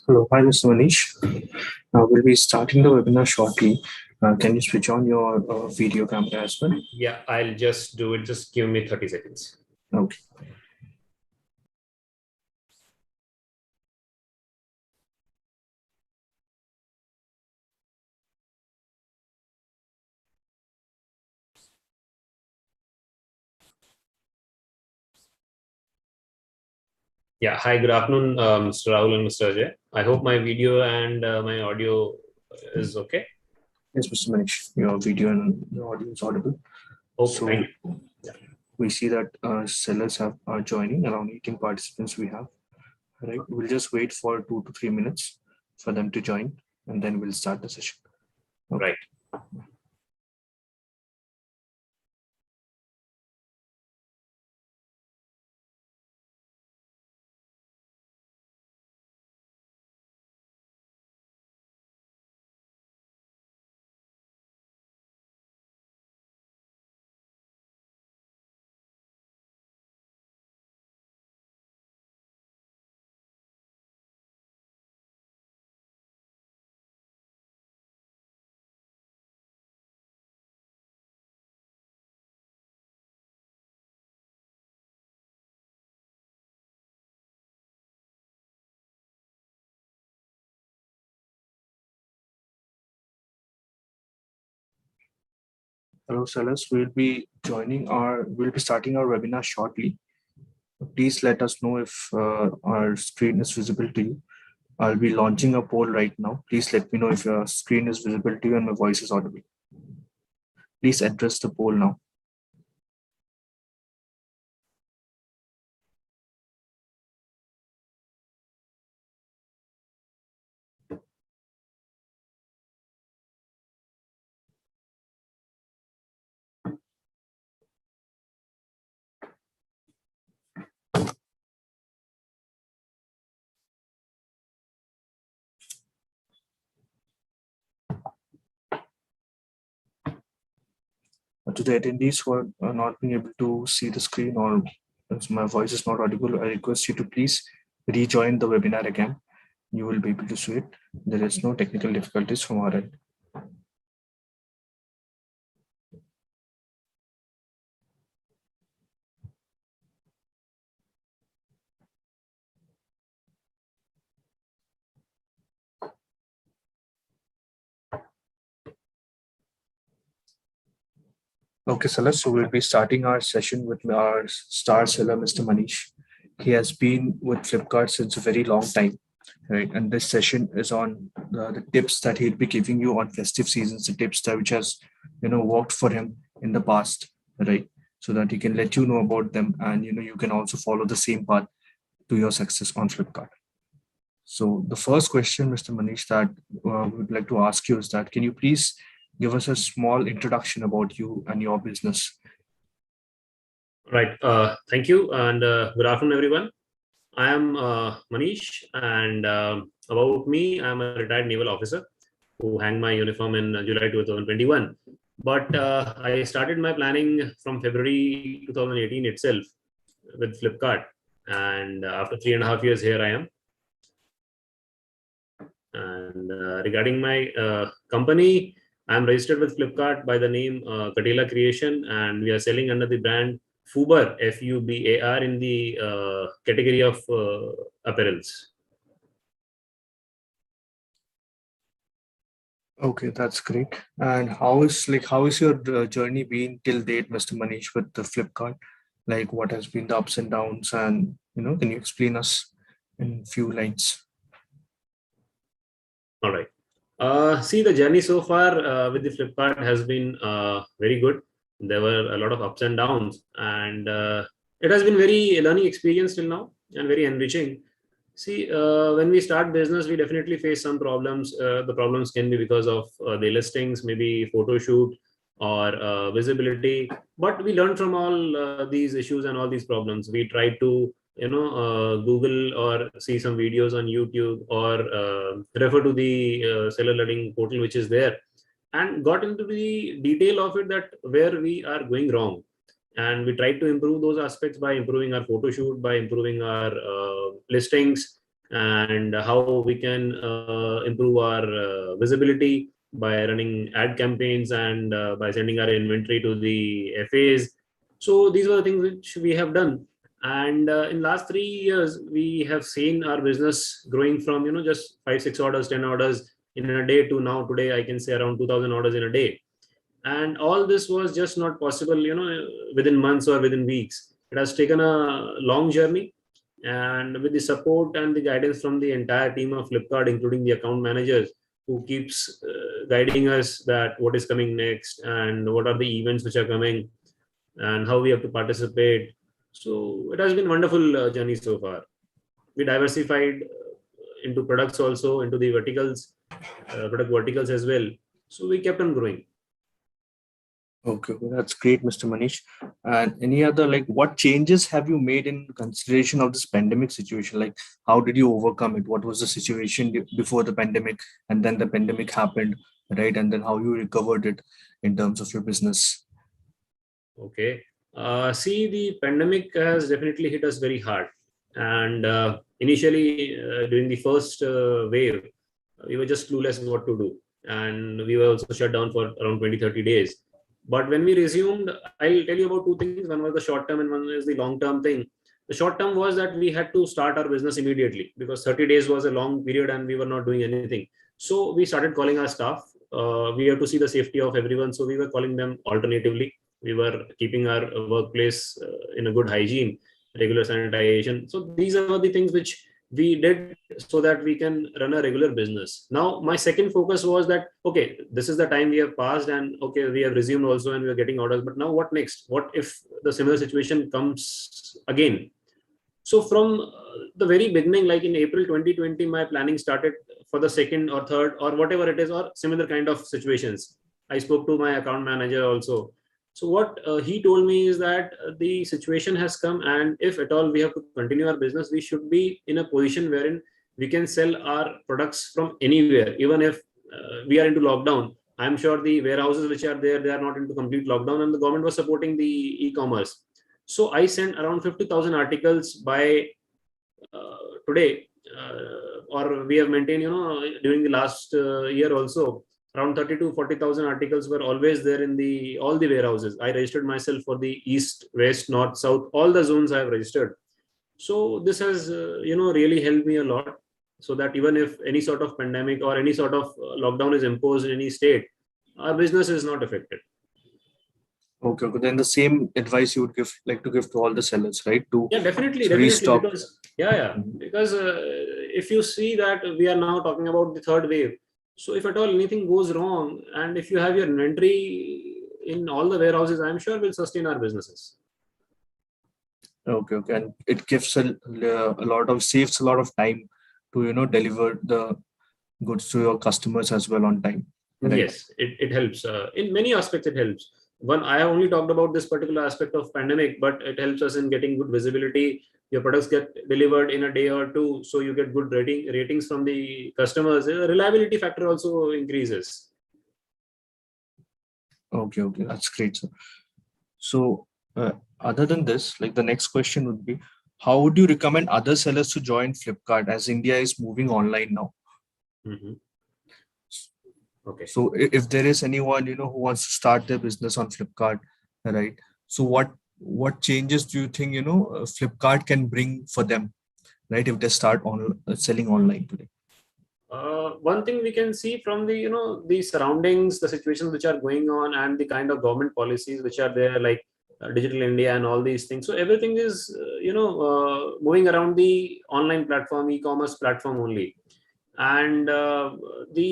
Hello, hi, Mr. Manish. We'll be starting the webinar shortly. Can you switch on your video camera as well? Yeah, I'll just do it. Just give me 30 seconds. Okay. Yeah, hi, good afternoon, Mr. Rahul and Mr. Ajay. I hope my video and my audio is okay. Yes, Mr. Manish, your video and your audio is audible. Okay, So thank you. we see that sellers are joining, around 18 participants we have. Right. We'll just wait for 2 to 3 minutes for them to join, and then we'll start the session. Okay. Right. Hello, sellers. We'll be starting our webinar shortly. Please let us know if our screen is visible to you. I'll be launching a poll right now. Please let me know if your screen is visible to you and my voice is audible. Please address the poll now. To the attendees who are not being able to see the screen or if my voice is not audible, I request you to please rejoin the webinar again. You will be able to see it. There is no technical difficulties from our end. Okay, Salas. So we'll be starting our session with our star seller, Mr. Manish. He has been with Flipkart since a very long time, right? And this session is on the tips that he'll be giving you on festive seasons, the tips that which has worked for him in the past, right? So that he can let you know about them, and you can also follow the same path to your success on Flipkart. So the first question, Mr. Manish, that we would like to ask you is that can you please give us a small introduction about you and your business? Right. Thank you. And good afternoon, everyone. I am Manish. And about me, I'm a retired naval officer who hanged my uniform in July 2021. But I started my planning from February 2018 itself with Flipkart. And after 3.5 years, here I am. And regarding my company, I'm registered with Flipkart by the name Katela Creation, and we are selling under the brand Fubar, Fubar, in the category of apparels. Okay, that's great. And how is your journey been till date, Mr. Manish, with the Flipkart? Like, what has been the ups and downs, and can you explain us in few lines? All right. See, the journey so far with the Flipkart has been very good. There were a lot of ups and downs, and it has been very learning experience till now and very enriching. See, when we start business, we definitely face some problems. The problems can be because of the listings, maybe photo shoot or visibility. But we learn from all these issues and all these problems. We try to, Google or see some videos on YouTube or refer to the seller learning portal which is there, and got into the detail of it that where we are going wrong, and we try to improve those aspects by improving our photo shoot, by improving our listings, and how we can improve our visibility by running ad campaigns and by sending our inventory to the FAs. So these were the things which we have done. And in last 3 years, we have seen our business growing from just 5, 6 orders, 10 orders in a day to now today I can say around 2,000 orders in a day. And all this was just not possible within months or within weeks. It has taken a long journey, and with the support and the guidance from the entire team of Flipkart, including the account managers who keeps guiding us that what is coming next and what are the events which are coming and how we have to participate. So it has been wonderful journey so far. We diversified into products also, into the verticals, product verticals as well. So we kept on growing. Okay, well, that's great, Mr. Manish. And any other, like, what changes have you made in consideration of this pandemic situation? Like, how did you overcome it? What was the situation before the pandemic, and then the pandemic happened, right? And then how you recovered it in terms of your business? Okay. See, the pandemic has definitely hit us very hard. And initially, during the first wave, we were just clueless what to do. And we were also shut down for around 20, 30 days. But when we resumed, I'll tell you about two things. One was the short term and one is the long term thing. The short term was that we had to start our business immediately because 30 days was a long period and we were not doing anything. So we started calling our staff. We have to see the safety of everyone. So we were calling them alternatively. We were keeping our workplace in a good hygiene, regular sanitation. So these are the things which we did so that we can run a regular business. Now my second focus was that okay, this is the time we have passed and okay, we have resumed also and we are getting orders, but now what next? What if the similar situation comes again? So from the very beginning, like in April 2020, my planning started for the second or third or whatever it is, or similar kind of situations. I spoke to my account manager also. So what he told me is that the situation has come, and if at all we have to continue our business, we should be in a position wherein we can sell our products from anywhere, even if we are into lockdown. I'm sure the warehouses which are there, they are not into complete lockdown, and the government was supporting the e-commerce. So I sent around 50,000 articles by today, or we have maintained, during the last year also, around 30 to 40,000 articles were always there in the all the warehouses. I registered myself for the east, west, north, south, all the zones I have registered. So this has, really helped me a lot. So that even if any sort of pandemic or any sort of lockdown is imposed in any state, our business is not affected. Okay, okay. Then the same advice you would give, like to give to all the sellers, right? Yeah, definitely, To definitely. restock. Because yeah, because if you see that we are now talking about the third wave, so if at all anything goes wrong, and if you have your inventory in all the warehouses, I'm sure will sustain our businesses. Okay, okay. And it gives a lot of saves a lot of time to deliver the goods to your customers as well on time, right? Yes, it helps. In many aspects, it helps. One, I have only talked about this particular aspect of pandemic, but it helps us in getting good visibility. Your products get delivered in a day or two, so you get good ratings from the customers. The reliability factor also increases. Okay, okay. That's great. So, other than this, like the next question would be, how would you recommend other sellers to join Flipkart as India is moving online now? Mhm. Okay. So, if there is anyone who wants to start their business on Flipkart, right? So, what changes do you think Flipkart can bring for them, right? If they start on selling online today. One thing we can see from the the surroundings, the situations which are going on, and the kind of government policies which are there, like Digital India and all these things. So everything is moving around the online platform, e-commerce platform only, and the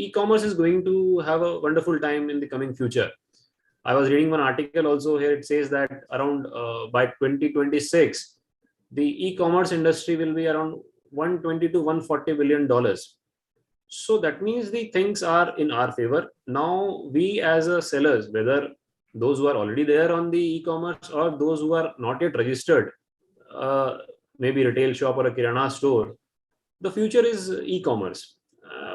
e-commerce is going to have a wonderful time in the coming future. I was reading one article also here. It says that around by 2026, the e-commerce industry will be around 120 to 140 billion dollars. So that means the things are in our favor. Now we as a sellers, whether those who are already there on the e-commerce or those who are not yet registered, uh, maybe retail shop or a kirana store, the future is e-commerce,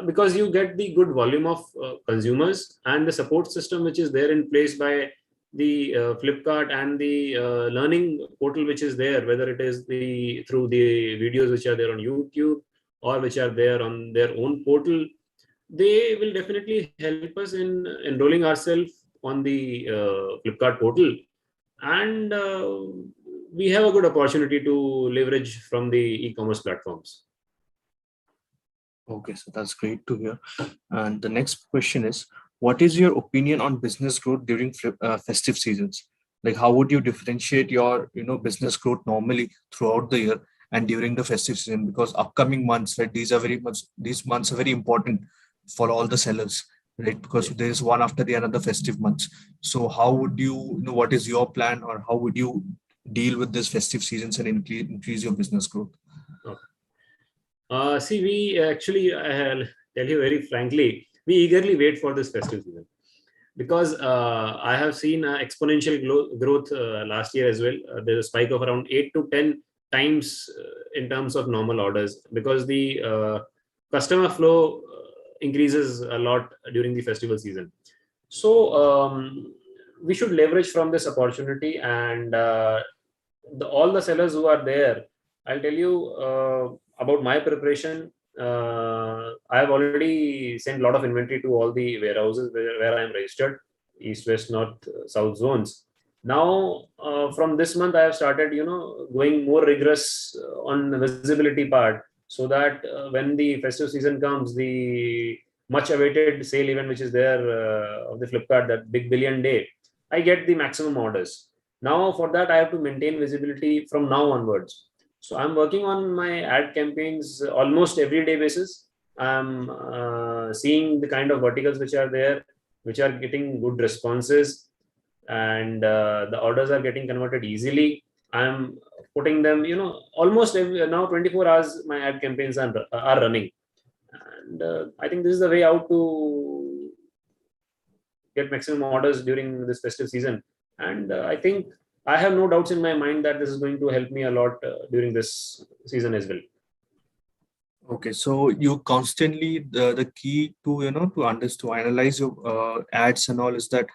because you get the good volume of consumers and the support system which is there in place by the Flipkart and the learning portal which is there, whether it is the through the videos which are there on YouTube or which are there on their own portal, they will definitely help us in enrolling ourselves on the Flipkart portal, and we have a good opportunity to leverage from the e-commerce platforms. Okay, so that's great to hear. And the next question is, what is your opinion on business growth during festive seasons? Like, how would you differentiate your, business growth normally throughout the year and during the festive season? Because upcoming months, right, these months are very important for all the sellers, right? Because Yeah. there is one after the another festive months. So, how would what is your plan, or how would you deal with this festive seasons and increase your business growth? Okay. See, we actually, I'll tell you very frankly, we eagerly wait for this festive season, because I have seen exponential growth last year as well. There's a spike of around 8 to 10 times in terms of normal orders, because the customer flow increases a lot during the festival season. So we should leverage from this opportunity, and all the sellers who are there, I'll tell you about my preparation. I have already sent a lot of inventory to all the warehouses where I am registered, east, west, north, south zones. Now, from this month, I have started, going more rigorous on the visibility part, so that when the festive season comes, the much awaited sale event, which is there of the Flipkart, that big billion day, I get the maximum orders. Now, for that, I have to maintain visibility from now onwards. So I'm working on my ad campaigns almost every day basis. I'm seeing the kind of verticals which are there, which are getting good responses, and the orders are getting converted easily. I'm putting them, almost now 24 hours my ad campaigns are running, and I think this is the way out to get maximum orders during this festive season. And I think I have no doubts in my mind that this is going to help me a lot during this season as well. Okay, so you constantly the key to to analyze your ads and all is that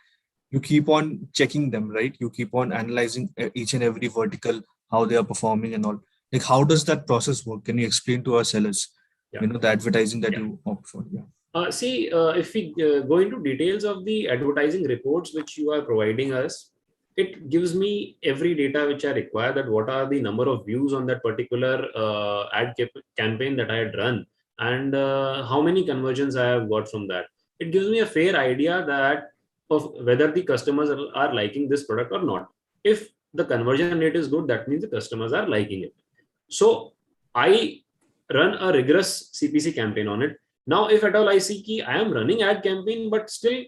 you keep on checking them, right? You keep on analyzing each and every vertical, how they are performing and all. Like, how does that process work? Can you explain to our sellers? Yeah. The advertising that Yeah. you opt for. Yeah. See, if we go into details of the advertising reports which you are providing us, it gives me every data which I require, that what are the number of views on that particular campaign that I had run, and how many conversions I have got from that. It gives me a fair idea that of whether the customers are liking this product or not. If the conversion rate is good, that means the customers are liking it. So I run a rigorous CPC campaign on it. Now, if at all I see ki I am running ad campaign, but still,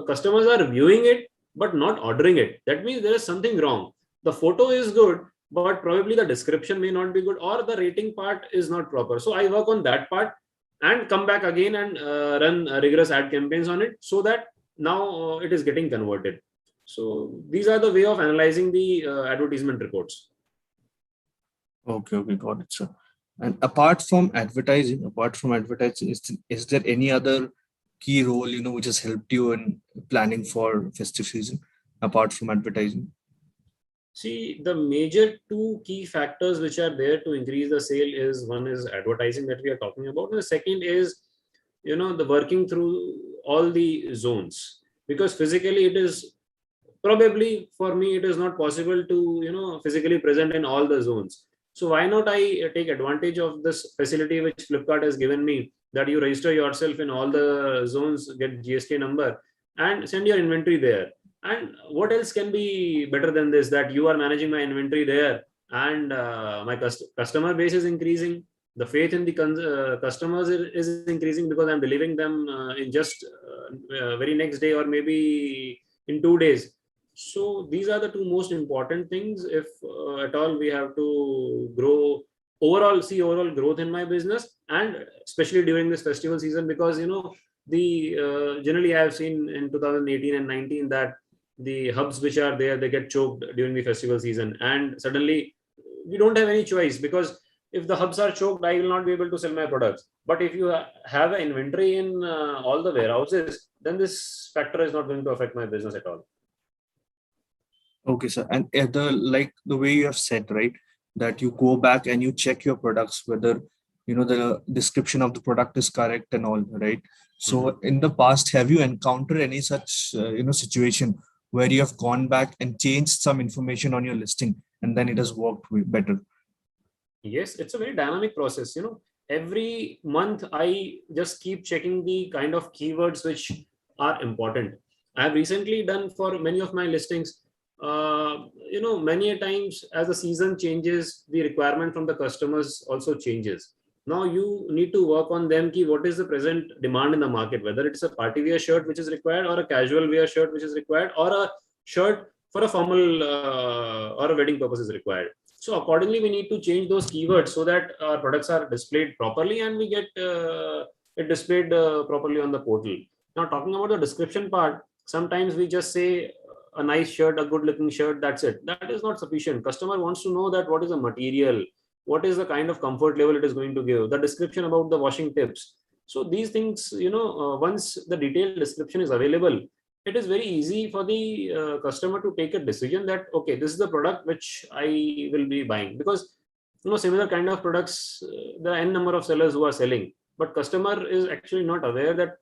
customers are viewing it, but not ordering it, that means there is something wrong. The photo is good, but probably the description may not be good, or the rating part is not proper. So I work on that part and come back again and run rigorous ad campaigns on it, so that now it is getting converted. So these are the way of analyzing the advertisement reports. Okay, got it, sir. And apart from advertising, is there any other key role which has helped you in planning for festive season apart from advertising? See, the major two key factors which are there to increase the sale is, one is advertising that we are talking about, and the second is, the working through all the zones, because physically it is probably, for me, it is not possible to physically present in all the zones. So why not I take advantage of this facility which Flipkart has given me, that you register yourself in all the zones, get GST number, and send your inventory there. And what else can be better than this, that you are managing my inventory there, and my customer base is increasing, the faith in the customers is increasing, because I'm delivering them in just very next day, or maybe in 2 days. So these are the two most important things. If at all we have to grow see overall growth in my business, and especially during this festival season, because the generally I have seen in 2018 and 19 that the hubs which are there, they get choked during the festival season, and suddenly we don't have any choice, because if the hubs are choked, I will not be able to sell my products. But if you have an inventory in all the warehouses, then this factor is not going to affect my business at all. Okay, sir. And the way you have said, right, that you go back and you check your products whether the description of the product is correct and all, right? So in the past, have you encountered any such situation where you have gone back and changed some information on your listing and then it has worked better? Yes, it's a very dynamic process. Every month I just keep checking the kind of keywords which are important. I have recently done for many of my listings. Many a times as the season changes, the requirement from the customers also changes. Now you need to work on them. Key, what is the present demand in the market? Whether it's a party wear shirt which is required, or a casual wear shirt which is required, or a shirt for a formal or a wedding purpose is required. So accordingly, we need to change those keywords so that our products are displayed properly and we get it displayed properly on the portal. Now, talking about the description part, sometimes we just say a nice shirt, a good looking shirt, that's it. That is not sufficient. Customer wants to know that what is the material, what is the kind of comfort level it is going to give, the description about the washing tips. So these things, once the detailed description is available, it is very easy for the customer to take a decision that, okay, this is the product which I will be buying. Because similar kind of products, there are n number of sellers who are selling, but customer is actually not aware that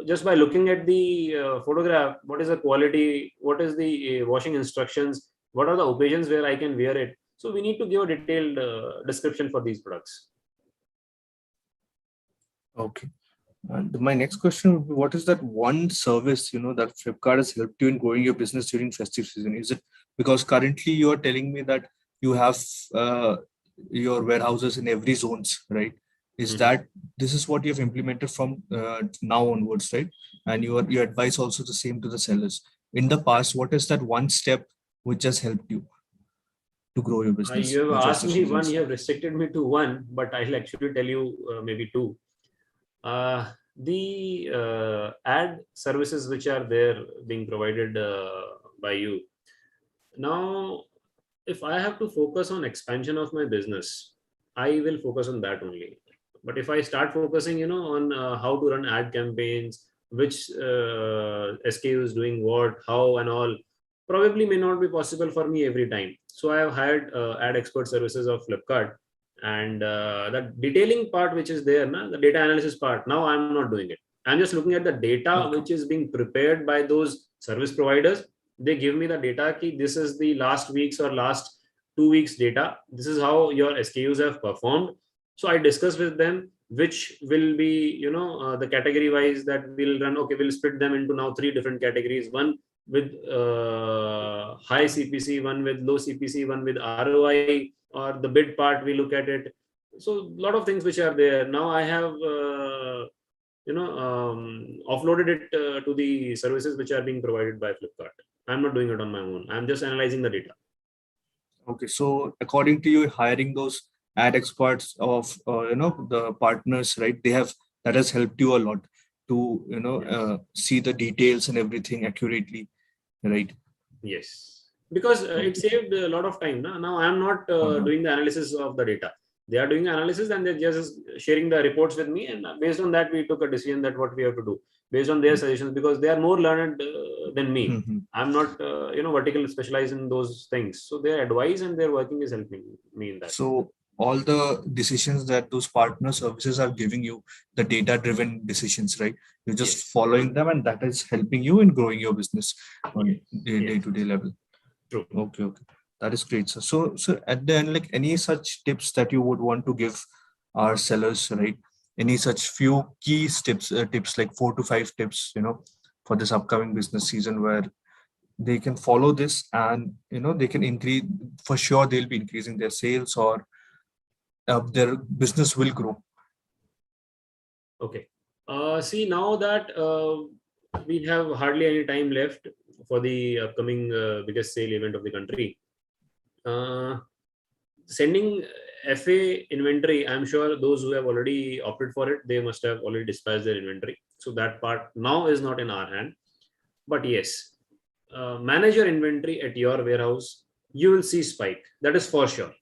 just by looking at the photograph, what is the quality, what is the washing instructions, what are the occasions where I can wear it. So we need to give a detailed description for these products. Okay. And my next question would be, what is that one service, that Flipkart has helped you in growing your business during festive season? Is it because currently you are telling me that you have your warehouses in every zones, right? Is that this is what you have implemented from now onwards, right? And your advice also the same to the sellers. In the past, what is that one step which has helped you to grow your business You in have asked festive me one, seasons? you have restricted me to one, but I'll actually tell you maybe two. The ad services which are there being provided by you. Now, if I have to focus on expansion of my business, I will focus on that only. But if I start focusing, on how to run ad campaigns, which SKU is doing what, how, and all, probably may not be possible for me every time. So I have hired ad expert services of Flipkart, and the detailing part which is there, the data analysis part. Now I'm not doing it. I'm just looking at the data Okay. which is being prepared by those service providers. They give me the data key. This is the last week's or last 2 weeks data. This is how your SKUs have performed. So I discuss with them which will be, the category wise that we'll run. Okay, we'll split them into now 3 different categories. One with high CPC, one with low CPC, one with ROI, or the bid part, we look at it. So a lot of things which are there. Now I have offloaded it to the services which are being provided by Flipkart. I'm not doing it on my own. I'm just analyzing the data. Okay, so according to you, hiring those ad experts of the partners, right? That has helped you a lot to see the details and everything accurately, right? Yes, because it Okay. saved a lot of time. Now I'm not doing the analysis of the data. They are doing analysis and they're just sharing the reports with me. And based on that, we took a decision that what we have to do based on their suggestions, because they are more learned than me. Mhm. I'm not, vertical specialized in those things. So their advice and their working is helping me in that. So all the decisions that those partner services are giving you, the data-driven decisions, right? You're just Yes. following them, and that is helping you in growing your business on Yes. Yes. day-to-day level. True. Okay, okay. That is great. So at the end, like any such tips that you would want to give our sellers, right? Any such few key tips like 4 to 5 tips, for this upcoming business season where they can follow this and they can increase, for sure they'll be increasing their sales or their business will grow. Okay. See, now that we have hardly any time left for the upcoming biggest sale event of the country, sending FA inventory, I'm sure those who have already opted for it, they must have already dispatched their inventory. So that part now is not in our hand. But yes, manage your inventory at your warehouse. You will see spike. That is for sure.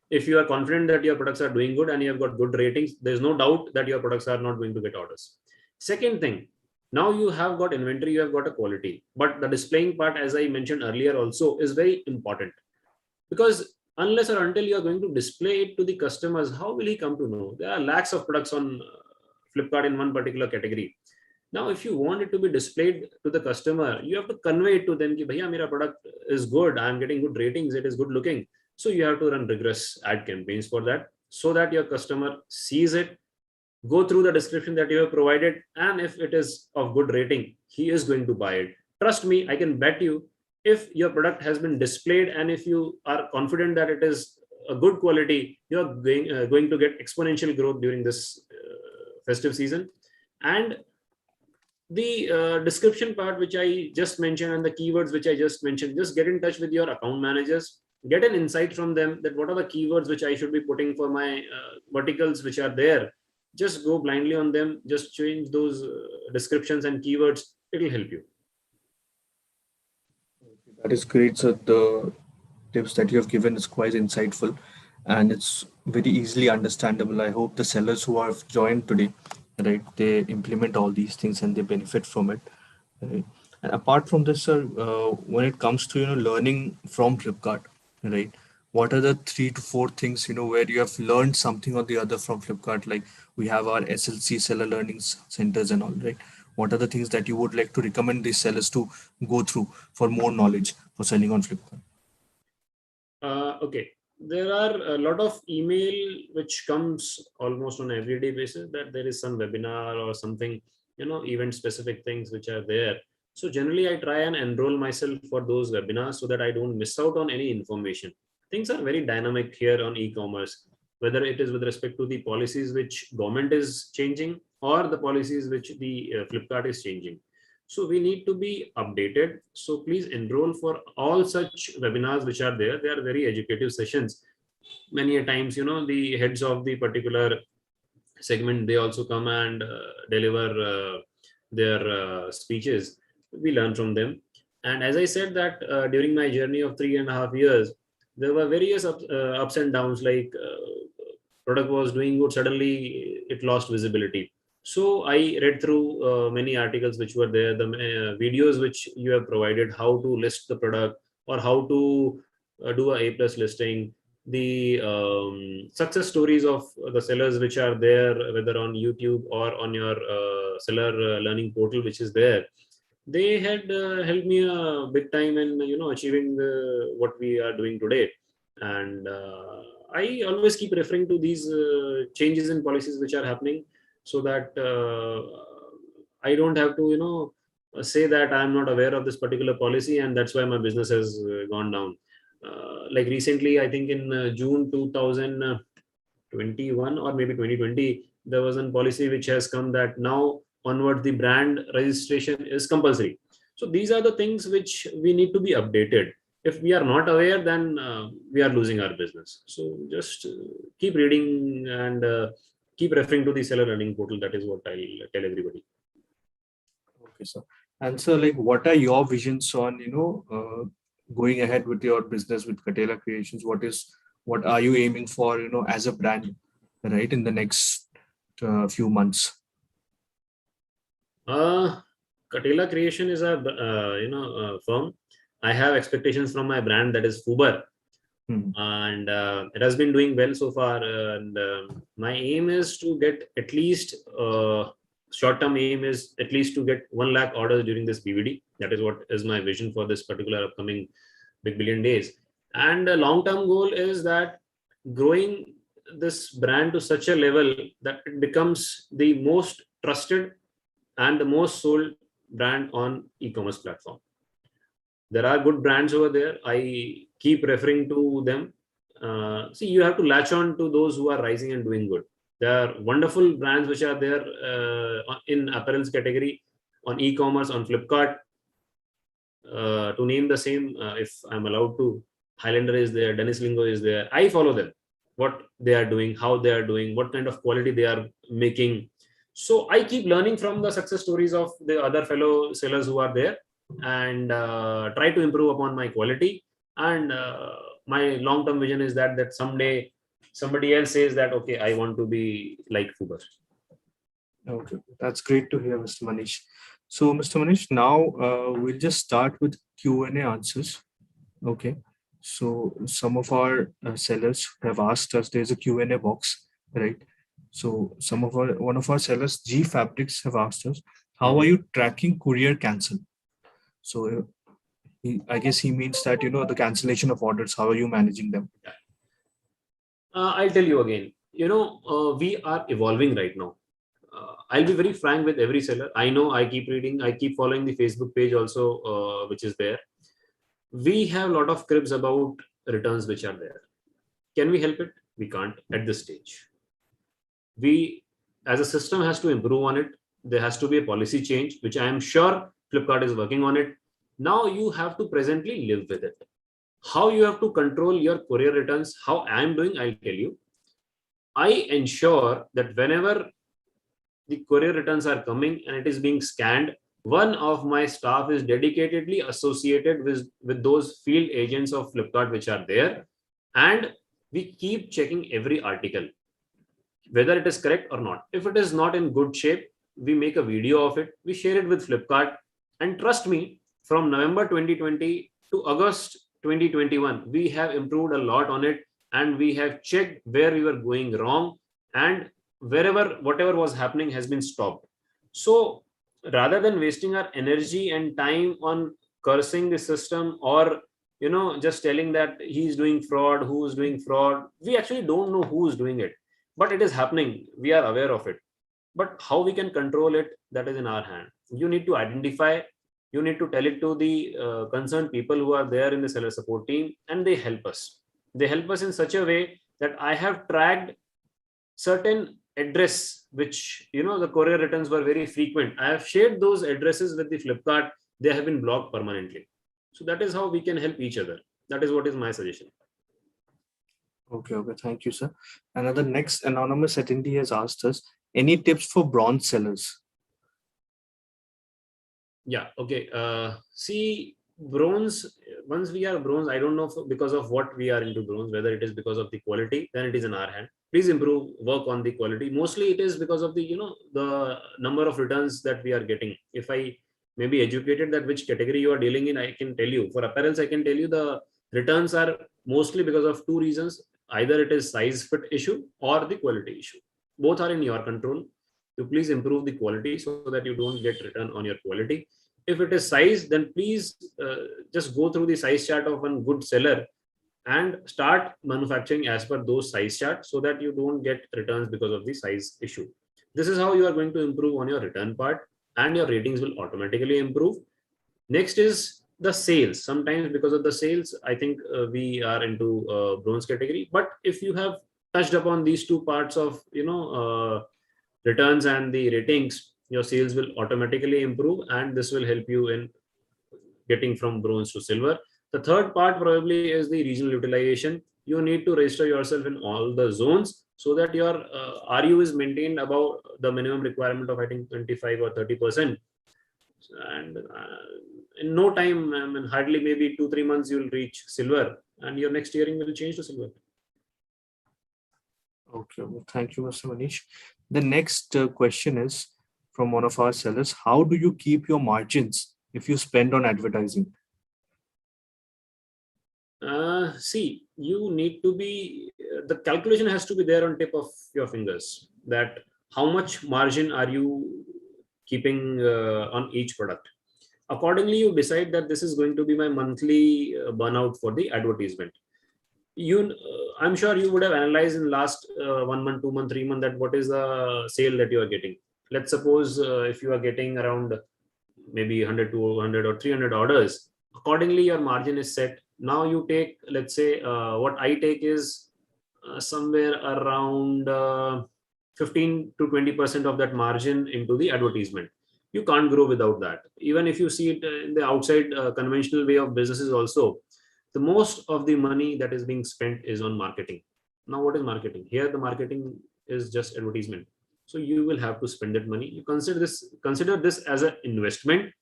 If you are confident that your products are doing good and you have got good ratings, there's no doubt that your products are not going to get orders. Second thing, now you have got inventory, you have got a quality, but the displaying part, as I mentioned earlier, also is very important, because unless or until you are going to display it to the customers, how will he come to know? There are lakhs of products on Flipkart in one particular category. Now, if you want it to be displayed to the customer, you have to convey it to them that, bhaiya, mera product is good. I am getting good ratings. It is good looking. So you have to run rigorous ad campaigns for that, so that your customer sees it, go through the description that you have provided, and if it is of good rating, he is going to buy it. Trust me, I can bet you, if your product has been displayed and if you are confident that it is a good quality, you are going to get exponential growth during this festive season. And the description part which I just mentioned and the keywords which I just mentioned, just get in touch with your account managers, get an insight from them that what are the keywords which I should be putting for my verticals which are there. Just go blindly on them, just change those descriptions and keywords. It will help you. That is great. So the tips that you have given is quite insightful and it's very easily understandable. I hope the sellers who have joined today, right, they implement all these things and they benefit from it. Right? And apart from this, sir, when it comes to learning from Flipkart, right, what are the 3 to 4 things where you have learned something or the other from Flipkart? Like we have our SLC seller learning centers and all, right? What are the things that you would like to recommend these sellers to go through for more knowledge for selling on Flipkart? Okay, there are a lot of email which comes almost on everyday basis that there is some webinar or something, event specific things which are there. So generally I try and enroll myself for those webinars so that I don't miss out on any information. Things are very dynamic here on e-commerce, whether it is with respect to the policies which government is changing or the policies which the Flipkart is changing. So we need to be updated. So please enroll for all such webinars which are there. They are very educative sessions. Many a times, the heads of the particular segment, they also come and deliver their speeches. We learn from them. And as I said that during my journey of 3.5 years, there were various ups and downs, like product was doing good, suddenly it lost visibility. So I read through many articles which were there, the videos which you have provided, how to list the product or how to do a plus listing, the success stories of the sellers which are there, whether on YouTube or on your seller learning portal which is there. They had helped me a big time in achieving what we are doing today. And I always keep referring to these changes in policies which are happening, so that I don't have to say that I'm not aware of this particular policy and that's why my business has gone down. Like recently, I think in June 2021 or maybe 2020, there was a policy which has come that now onward the brand registration is compulsory. So these are the things which we need to be updated. If we are not aware, then we are losing our business. So just keep reading and keep referring to the seller learning portal. That is what I'll tell everybody. Okay, sir. And so, like, what are your visions on, going ahead with your business with Katela Creations? What are you aiming for, as a brand, right, in the next few months? Katela Creation is a firm. I have expectations from my brand, that is Fuber, and it has been doing well so far. And my aim is to get at least short-term aim is at least to get 1 lakh orders during this BVD. That is what is my vision for this particular upcoming Big Billion Days. And a long-term goal is that growing this brand to such a level that it becomes the most trusted and the most sold brand on e-commerce platform. There are good brands over there. I keep referring to them. See, you have to latch on to those who are rising and doing good. There are wonderful brands which are there in apparels category, on e-commerce, on Flipkart. To name the same, if I'm allowed to, Highlander is there, Dennis Lingo is there. I follow them, what they are doing, how they are doing, what kind of quality they are making. So I keep learning from the success stories of the other fellow sellers who are there, and try to improve upon my quality. And my long-term vision is that someday somebody else says that, okay, I want to be like Fuber. Okay, that's great to hear, Mr. Manish. So, Mr. Manish, now we'll just start with Q&A answers. Okay. So some of our sellers have asked us, there's a Q&A box, right? So one of our sellers, G Fabrics, have asked us, how are Mhm. you tracking courier cancel? So I guess he means that, the cancellation of orders, how are you managing them? Yeah. I'll tell you again. We are evolving right now. I'll be very frank with every seller. I know I keep reading, I keep following the Facebook page also, which is there. We have a lot of cribs about returns which are there. Can we help it? We can't at this stage. We, as a system, has to improve on it. There has to be a policy change, which I am sure Flipkart is working on it. Now you have to presently live with it. How you have to control your courier returns, how I am doing, I'll tell you. I ensure that whenever the courier returns are coming and it is being scanned, one of my staff is dedicatedly associated with those field agents of Flipkart which are there, and we keep checking every article whether it is correct or not. If it is not in good shape, we make a video of it, we share it with Flipkart, and trust me, from November 2020 to August 2021, we have improved a lot on it, and we have checked where we were going wrong, and wherever whatever was happening has been stopped. So rather than wasting our energy and time on cursing the system, or just telling that he's doing fraud, who's doing fraud, we actually don't know who's doing it, but it is happening, we are aware of it. But how we can control it, that is in our hand. You need to identify, you need to tell it to the concerned people who are there in the seller support team, and they help us in such a way that I have tracked certain address which, the courier returns were very frequent. I have shared those addresses with the Flipkart, they have been blocked permanently. So that is how we can help each other. That is what is my suggestion. Okay, thank you, sir. Another next anonymous attendee has asked us, any tips for bronze sellers? Yeah, okay. See, bronze, once we are bronze, I don't know because of what we are into bronze, whether it is because of the quality, then it is in our hand. Please improve, work on the quality. Mostly it is because of the, the number of returns that we are getting. If I may be educated that which category you are dealing in, I can tell you. For apparels, I can tell you the returns are mostly because of two reasons. Either it is size fit issue or the quality issue. Both are in your control. To please improve the quality so that you don't get return on your quality. If it is size, then please just go through the size chart of one good seller and start manufacturing as per those size charts so that you don't get returns because of the size issue. This is how you are going to improve on your return part, and your ratings will automatically improve. Next is the sales. Sometimes because of the sales, I think we are into bronze category. But if you have touched upon these two parts of returns and the ratings, your sales will automatically improve, and this will help you in getting from bronze to silver. The third part probably is the regional utilization. You need to register yourself in all the zones so that your RU is maintained above the minimum requirement of, I think, 25 or 30%. And in no time, I mean, hardly maybe 2-3 months, you will reach silver, and your next yearing will change to silver. Okay, thank you, Mr. Manish. The next question is from one of our sellers. How do you keep your margins if you spend on advertising? See, you need to be, the calculation has to be there on tip of your fingers, that how much margin are you keeping on each product. Accordingly, you decide that this is going to be my monthly burnout for the advertisement. I'm sure you would have analyzed in last 1 month, 2 month, 3 month, that what is the sale that you are getting. Let's suppose if you are getting around maybe 100, 200 or 300 orders, accordingly your margin is set. Now you take, let's say, what I take is somewhere around 15 to 20% of that margin into the advertisement. You can't grow without that. Even if you see it in the outside conventional way of businesses also, the most of the money that is being spent is on marketing. Now what is marketing? Here the marketing is just advertisement. So you will have to spend that money. You consider this as an investment.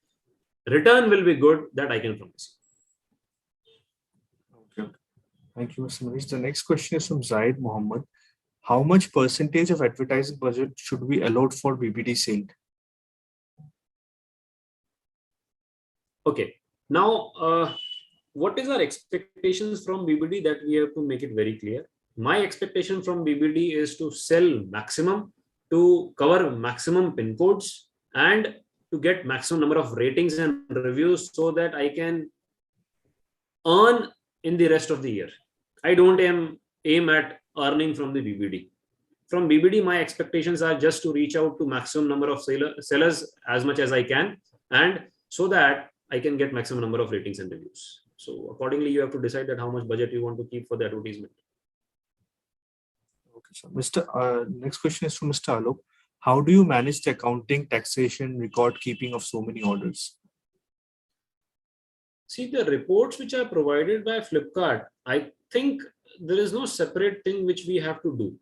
Return will be good, that I can promise Okay. Thank you, Mr. Manish. The next question is from Zaid Mohammed. How much percentage of advertising budget should be allowed for BBT sale? you. Okay. Now what is our expectations from BBD, that we have to make it very clear. My expectation from BBD is to sell maximum, to cover maximum pin codes, and to get maximum number of ratings and reviews so that I can earn in the rest of the year. I don't aim at earning from the BBD. From BBD, my expectations are just to reach out to maximum number of sellers as much as I can, and so that I can get maximum number of ratings and reviews. So accordingly, you have to decide that how much budget you want to keep for the advertisement. Okay, so next question is from Mr. Alok. How do you manage the accounting, taxation, record keeping of so many orders? See, the reports which are provided by Flipkart, I think there is no separate thing which we have to do.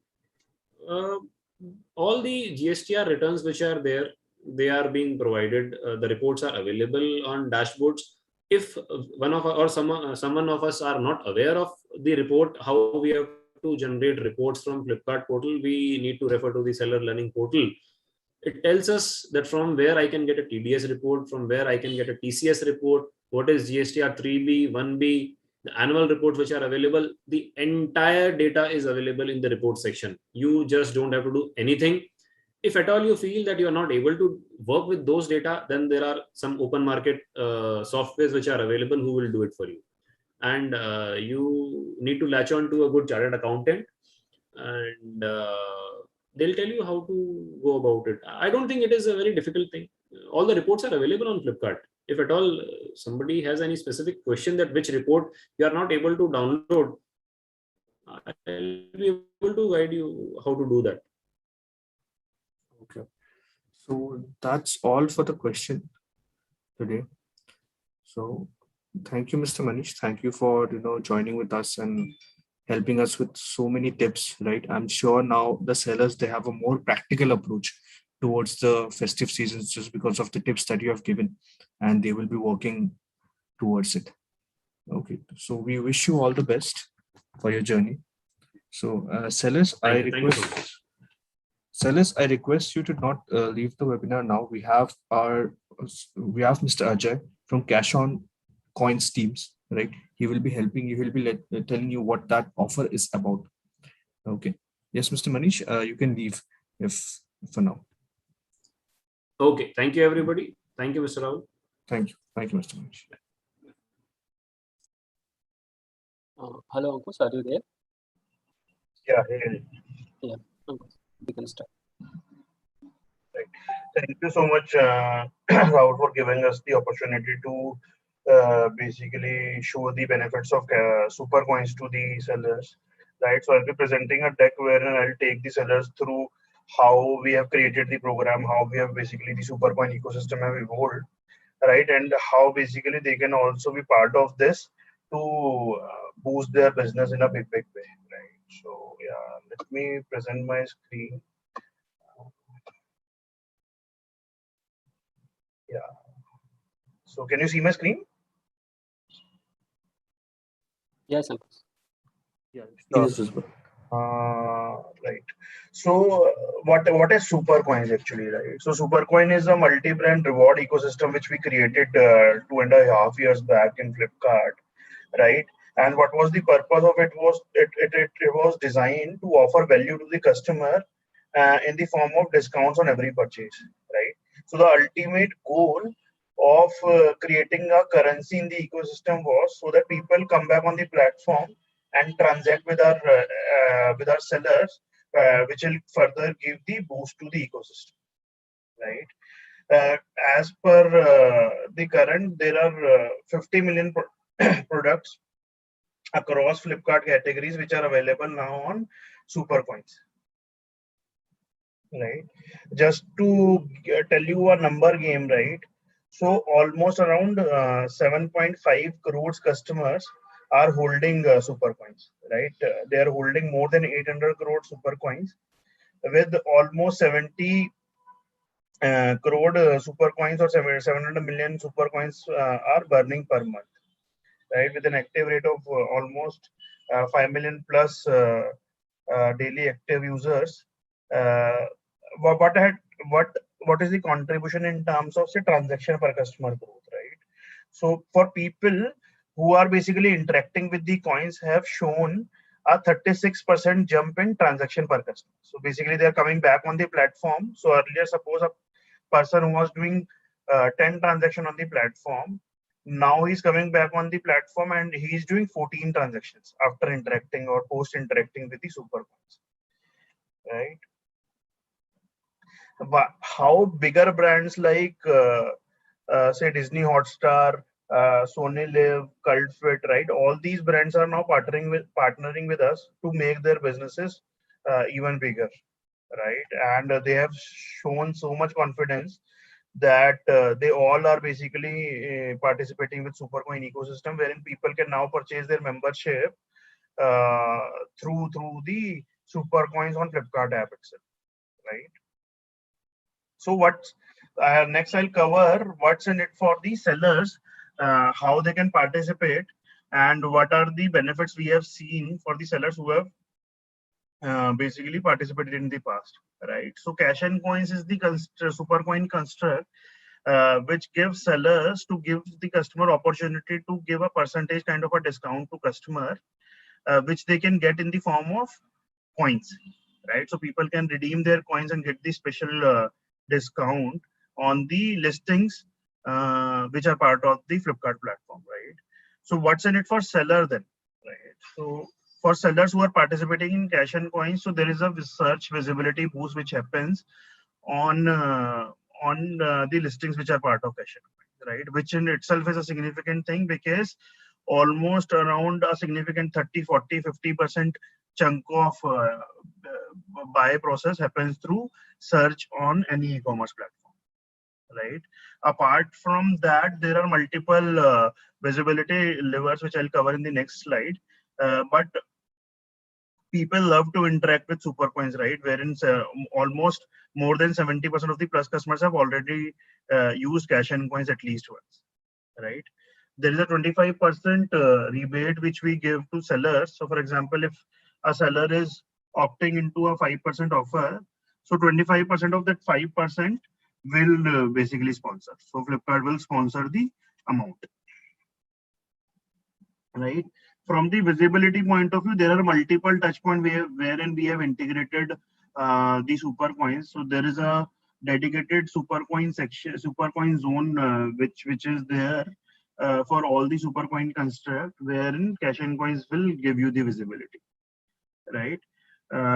All the GSTR returns which are there, they are being provided. The reports are available on dashboards. If one of or someone of us are not aware of the report, how we have to generate reports from Flipkart portal, we need to refer to the seller learning portal. It tells us that from where I can get a TDS report, from where I can get a TCS report, what is GSTR 3B, 1B, the annual reports which are available. The entire data is available in the report section. You just don't have to do anything. If at all you feel that you are not able to work with those data, then there are some open market softwares which are available who will do it for you. And you need to latch on to a good chartered accountant, and they'll tell you how to go about it. I don't think it is a very difficult thing. All the reports are available on Flipkart. If at all somebody has any specific question that which report you are not able to download, I'll be able to guide you how to do that. Okay, so that's all for the question today. So thank you, Mr. Manish. Thank you for joining with us and helping us with so many tips, right? I'm sure now the sellers, they have a more practical approach towards the festive seasons just because of the tips that you have given, and they will be working towards it. Okay, so we wish you all the best for your journey. So sellers, Thank you so much. I request you to not leave the webinar now. We have Mr. Ajay from Cash on Coins teams, right? He will be helping you. He'll be telling you what that offer is about. Okay. Yes, Mr. Manish, you can leave if for now. Okay. Thank you, everybody. Thank you, Mr. Rahul. Thank you. Thank you, Mr. Manish. Hello, Ankush, are you there? Yeah, hey. Yeah, Ankush, we can start. Right. Thank you so much, Rahul, for giving us the opportunity to basically show the benefits of super coins to the sellers. Right. So I'll be presenting a deck wherein I'll take the sellers through how we have created the program, how we have basically the super coin ecosystem have evolved, right, and how basically they can also be part of this to boost their business in a big way, right? So yeah, let me present my screen. Yeah. So can you see my screen? Yes, Ankush. Yeah. Right. So what is super coins actually, right? So super coin is a multi-brand reward ecosystem which we created 2.5 years back in Flipkart, right? And what was the purpose of it? It was designed to offer value to the customer in the form of discounts on every purchase, right? So the ultimate goal of creating a currency in the ecosystem was so that people come back on the platform and transact with our sellers, which will further give the boost to the ecosystem, right? As per the current, there are 50 million products across Flipkart categories which are available now on super coins, right? Just to tell you a number game, right? So almost around 7.5 crores customers are holding super coins, right? They are holding more than 800 crore super coins, with almost 70 crore super coins or 700 million super coins are burning per month, right? With an active rate of almost 5 million plus daily active users. Uh, what had what is the contribution in terms of say transaction per customer growth, right? So for people who are basically interacting with the coins have shown a 36% jump in transaction per customer. So basically they are coming back on the platform. So earlier, suppose a person who was doing 10 transaction on the platform, now he's coming back on the platform and he's doing 14 transactions after interacting or post interacting with the super coins, right? But how bigger brands like say Disney Hotstar, Sony Live, Cult Fit, right? All these brands are now partnering with us to make their businesses even bigger, right? And they have shown so much confidence that they all are basically participating with Supercoin ecosystem, wherein people can now purchase their membership uh, through the Supercoins on Flipkart app itself, right? So what next I'll cover what's in it for the sellers, how they can participate, and what are the benefits we have seen for the sellers who have basically participated in the past, right? So cash and coins is the super coin construct which gives sellers to give the customer opportunity to give a percentage kind of a discount to customer, which they can get in the form of coins, right? So people can redeem their coins and get the special discount on the listings which are part of the Flipkart platform, right? So what's in it for seller then, right? So for sellers who are participating in cash and coins, so there is a search visibility boost which happens on the listings which are part of cash and coins, right? Which in itself is a significant thing because almost around a significant 30, 40, 50% chunk of buy process happens through search on any e-commerce platform, right? Apart from that, there are multiple visibility levers which I'll cover in the next slide. But people love to interact with super coins, right? Wherein almost more than 70% of the plus customers have already used cash and coins at least once, right? There is a 25% rebate which we give to sellers. So for example, if a seller is opting into a 5% offer, so 25% of that 5% will basically sponsor. So Flipkart will sponsor the amount, right? From the visibility point of view, there are multiple touch points wherein we have integrated the super coins. So there is a dedicated super coin section, super coin zone, which is there for all the super coin construct, wherein cash and coins will give you the visibility, right?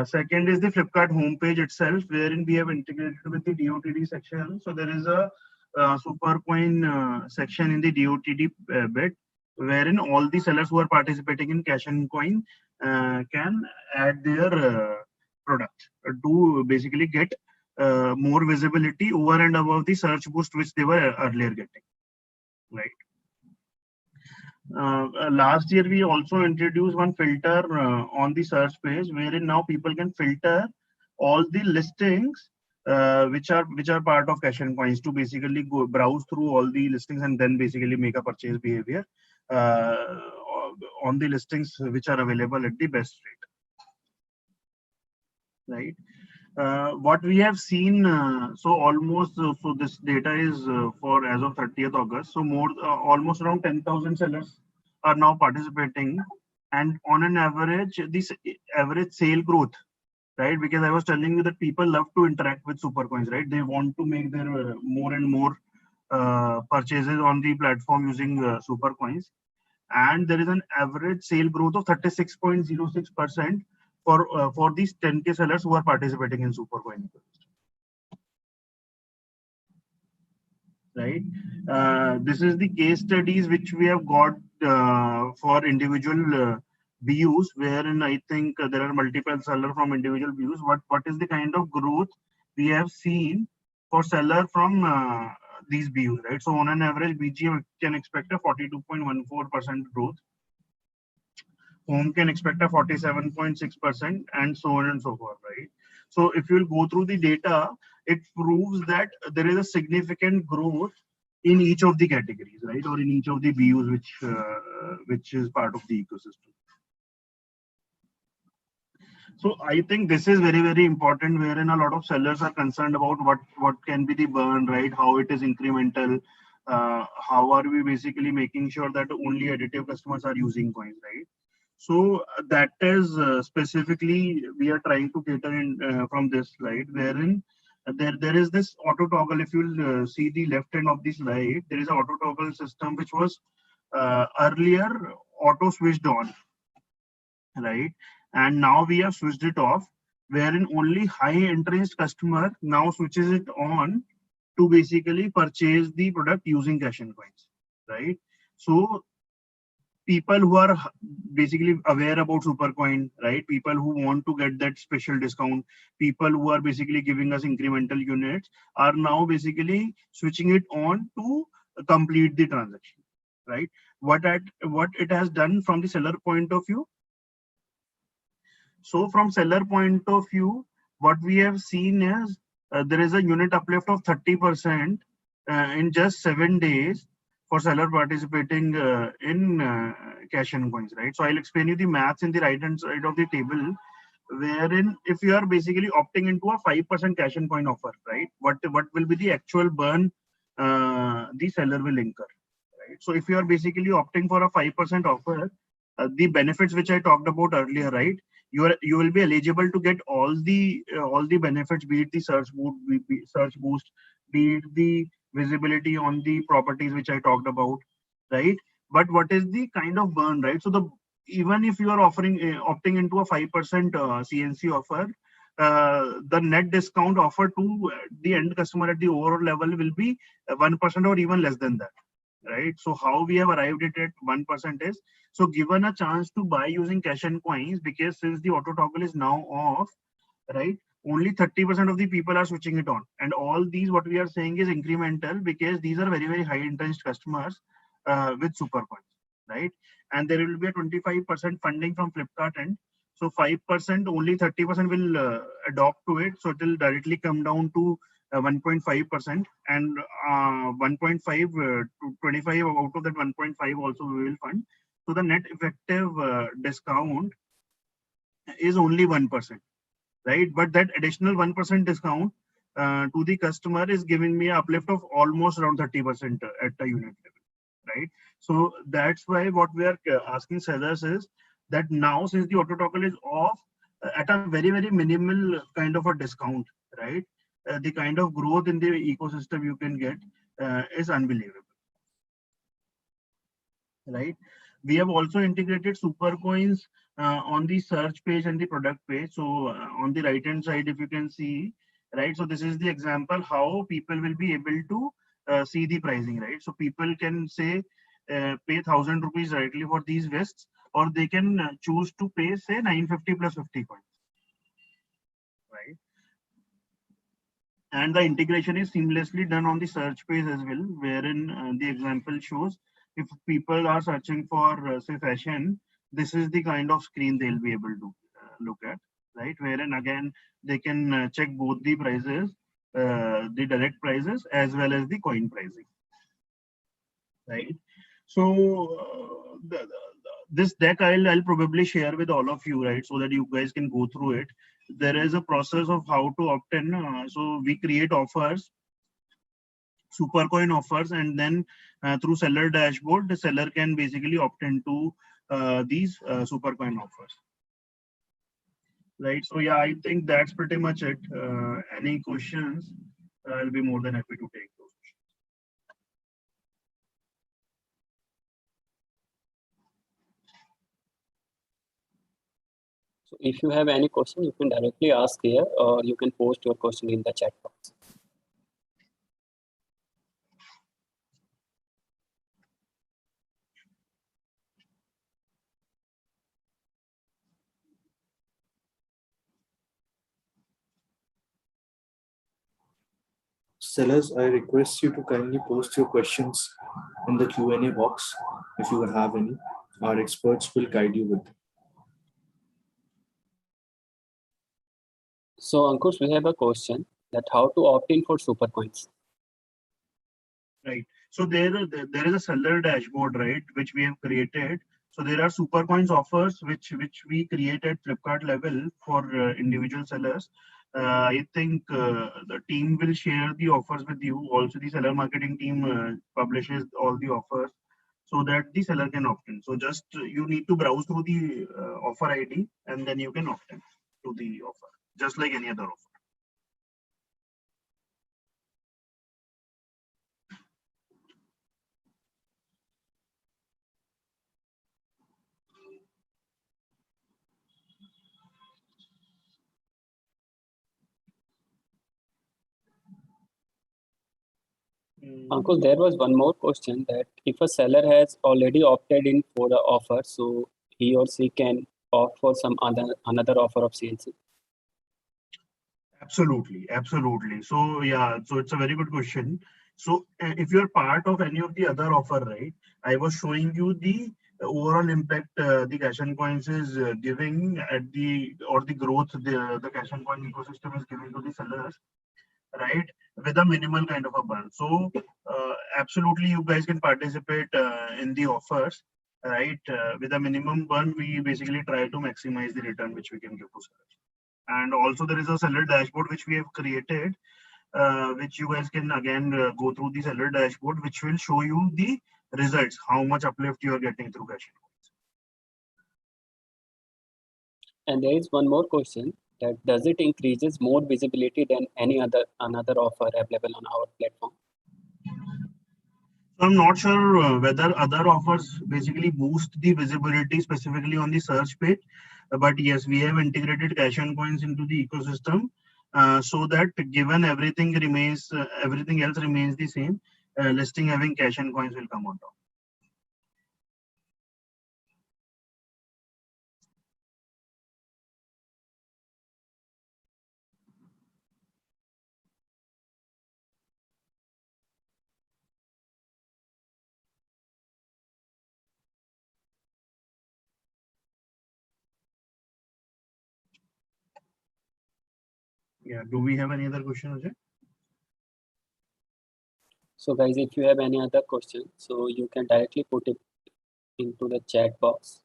Second is the Flipkart homepage itself, wherein we have integrated with the DOTD section. So there is a super coin section in the DOTD bit, wherein all the sellers who are participating in cash and coin can add their product to basically get more visibility over and above the search boost which they were earlier getting, right? Last year we also introduced one filter on the search page, wherein now people can filter all the listings which are part of cash and coins to basically go browse through all the listings and then basically make a purchase behavior uh, on the listings which are available at the best rate, right? What we have seen, so almost, so this data is for as of 30th August. So more, almost around 10,000 sellers are now participating, and on an average, this average sale growth, right? Because I was telling you that people love to interact with super coins, right? They want to make their more and more purchases on the platform using super coins, and there is an average sale growth of 36.06% for these 10K sellers who are participating in Supercoin, right? This is the case studies which we have got for individual BUs, wherein I think there are multiple sellers from individual BUs. What is the kind of growth we have seen for seller from these BUs, right? So on an average, BG can expect a 42.14% growth. Home can expect a 47.6% and so on and so forth, right? So if you'll go through the data, it proves that there is a significant growth in each of the categories, right? Or in each of the BUs which is part of the ecosystem. So I think this is very, very important, wherein a lot of sellers are concerned about what can be the burn, right? How it is incremental. how are we basically making sure that only additive customers are using coins, right? So that is specifically we are trying to cater in from this slide, wherein there is this auto toggle. If you'll see the left end of the slide, there is an auto toggle system which was earlier auto switched on, right? And now we have switched it off, wherein only high interest customer now switches it on to basically purchase the product using cash and coins, right? So people who are basically aware about Supercoin, right? People who want to get that special discount, people who are basically giving us incremental units are now basically switching it on to complete the transaction, right? What it has done from the seller point of view. So from seller point of view, what we have seen is there is a unit uplift of 30% in just 7 days for seller participating in cash and coins, right? So I'll explain you the maths in the right hand side of the table, wherein if you are basically opting into a 5% cash and coin offer, right? What will be the actual burn the seller will incur, right? So if you are basically opting for a 5% offer, the benefits which I talked about earlier, right? You will be eligible to get all the benefits, be it the search boost, be it the visibility on the properties which I talked about, right? But what is the kind of burn, right? So even if you are offering opting into a 5% CNC offer, the net discount offered to the end customer at the overall level will be 1% or even less than that, right? So how we have arrived at 1% is, so given a chance to buy using cash and coins, because since the auto toggle is now off, right, only 30% of the people are switching it on, and all these what we are saying is incremental, because these are very high interest customers with super coins, right? And there will be a 25% funding from Flipkart end. So 5%, only 30% will adopt to it, so it will directly come down to 1.5%, and 1.5 to 25 out of that 1.5 also we will fund. So the net effective discount is only 1%, right? But that additional 1% discount to the customer is giving me an uplift of almost around 30% at a unit level, right? So that's why what we are asking sellers is that now, since the auto toggle is off, at a very minimal kind of a discount, right? The kind of growth in the ecosystem you can get is unbelievable, right? We have also integrated super coins on the search page and the product page. So on the right hand side, if you can see, right? So this is the example how people will be able to see the pricing, right? So people can say pay 1,000 rupees directly for these vests, or they can choose to pay say 950 plus 50 coins, right? And the integration is seamlessly done on the search page as well, wherein the example shows if people are searching for say fashion, this is the kind of screen they'll be able to look at, right? Wherein again they can check both the prices, the direct prices as well as the coin pricing, right? So this deck I'll probably share with all of you, right, so that you guys can go through it. There is a process of how to opt in. So we create offers, Supercoin offers, and then through seller dashboard, the seller can basically opt into these Supercoin offers, right? So yeah, I think that's pretty much it. Any questions? I'll be more than happy to take those. So if you have any question, you can directly ask here, or you can post your question in the chat box. Sellers, I request you to kindly post your questions in the Q&A box if you have any. Our experts will guide you with them. So Ankush, we have a question that how to opt in for super coins. Right. So there is a seller dashboard, right, which we have created. So there are super coins offers which we create at Flipkart level for individual sellers. I think the team will share the offers with you. Also, the seller marketing team publishes all the offers so that the seller can opt in. So just you need to browse through the offer ID and then you can opt in to the offer, just like any other offer. Ankur, there was one more question that if a seller has already opted in for the offer, so he or she can opt for some another offer of CNC. Absolutely, absolutely. So yeah, so it's a very good question. So if you're part of any of the other offer, right? I was showing you the overall impact the cash and coins is giving at the or the growth the cash and coin ecosystem is giving to the sellers, right? With a minimal kind of a burn. So absolutely, you guys can participate in the offers, right? With a minimum burn, we basically try to maximize the return which we can give to sellers. And also there is a seller dashboard which we have created, which you guys can again go through the seller dashboard, which will show you the results, how much uplift you are getting through cash. And there is one more question that does it increases more visibility than any another offer available on our platform? So I'm not sure whether other offers basically boost the visibility specifically on the search page, but yes, we have integrated cash and coins into the ecosystem so that given everything else remains the same, listing having cash and coins will come on top. Yeah. Do we have any other question, Ajay? So guys, if you have any other question, so you can directly put it into the chat box.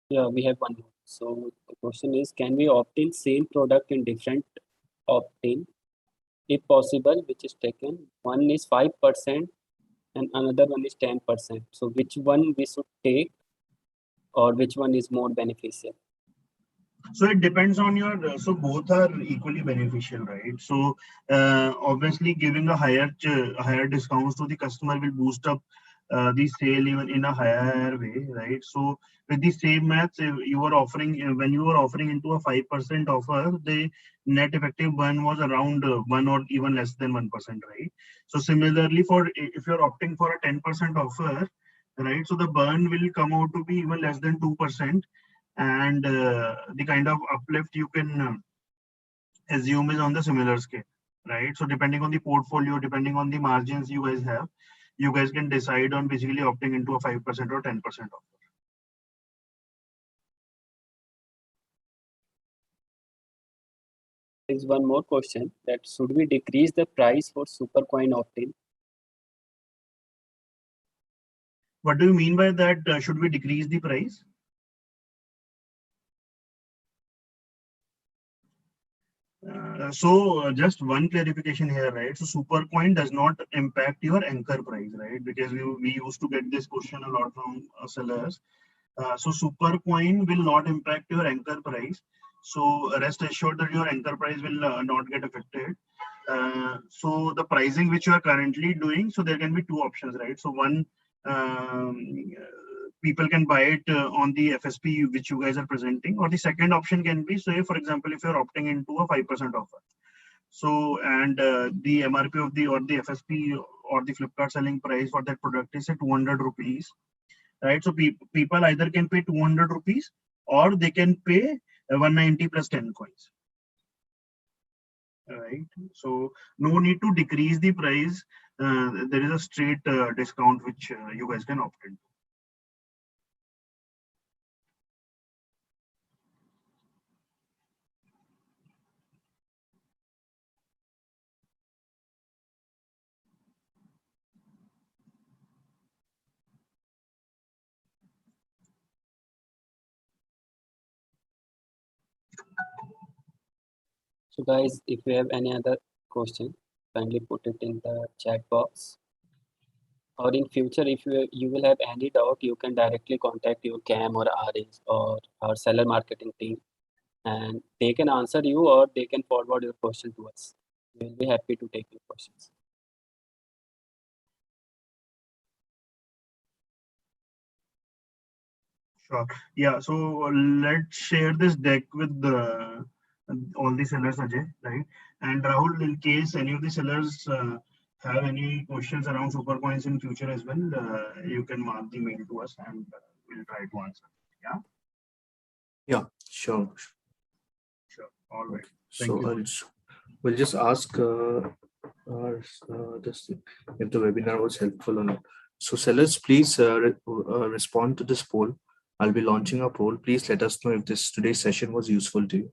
Yeah, we have one more. So the question is, can we opt in same product in different opt-in? If possible, which is taken. One is 5% and another one is 10%. So which one we should take or which one is more beneficial? So it depends on your so both are equally beneficial, right? So obviously giving a higher discounts to the customer will boost up the sale even in a higher way, right? So with the same maths, if you are offering when you are offering into a 5% offer, the net effective burn was around 1 or even less than 1%, right? So similarly, for if you're opting for a 10% offer, right, so the burn will come out to be even less than 2%, and the kind of uplift you can assume is on the similar scale, right? So depending on the portfolio, depending on the margins you guys have, you guys can decide on basically opting into a 5% or 10% offer. There is one more question that should we decrease the price for Supercoin opt-in? What do you mean by that? Should we decrease the price? Just one clarification here, right? So Supercoin does not impact your anchor price, right? Because we used to get this question a lot from sellers. So Supercoin will not impact your anchor price. So rest assured that your anchor price will not get affected. So the pricing which you are currently doing, so there can be two options, right? So one, people can buy it on the FSP which you guys are presenting, or the second option can be, say for example, if you're opting into a 5% offer. So and the MRP of the or the FSP or the Flipkart selling price for that product is at 200 rupees, right? So people either can pay 200 rupees or they can pay 190 plus 10 coins, right? So no need to decrease the price. There is a straight discount which you guys can opt in. So guys, if you have any other question, kindly put it in the chat box. Or in future, if you will have any doubt, you can directly contact your CAM or RH or our seller marketing team, and they can answer you or they can forward your question to us. We will be happy to take your questions. Sure. Yeah. So let's share this deck with all the sellers, Ajay, right? And Rahul, in case any of the sellers have any questions around super coins in future as well, you can mark the mail to us and we'll try to answer. Yeah. Yeah, sure. Sure. All right. So you. we'll just ask this if the webinar was helpful or not. So sellers, please respond to this poll. I'll be launching a poll. Please let us know if today's session was useful to you.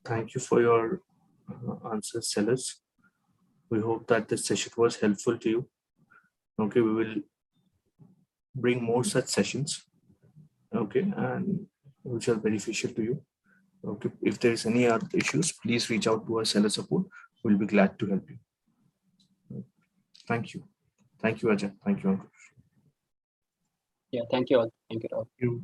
Thank you for your answers, sellers. We hope that this session was helpful to you. Okay, we will bring more such sessions. Okay, and which are beneficial to you. Okay, if there is any other issues, please reach out to our seller support. We'll be glad to help you. Thank you. Thank you, Ajay. Thank you, Ankush. Yeah, thank you all. Thank you all. You.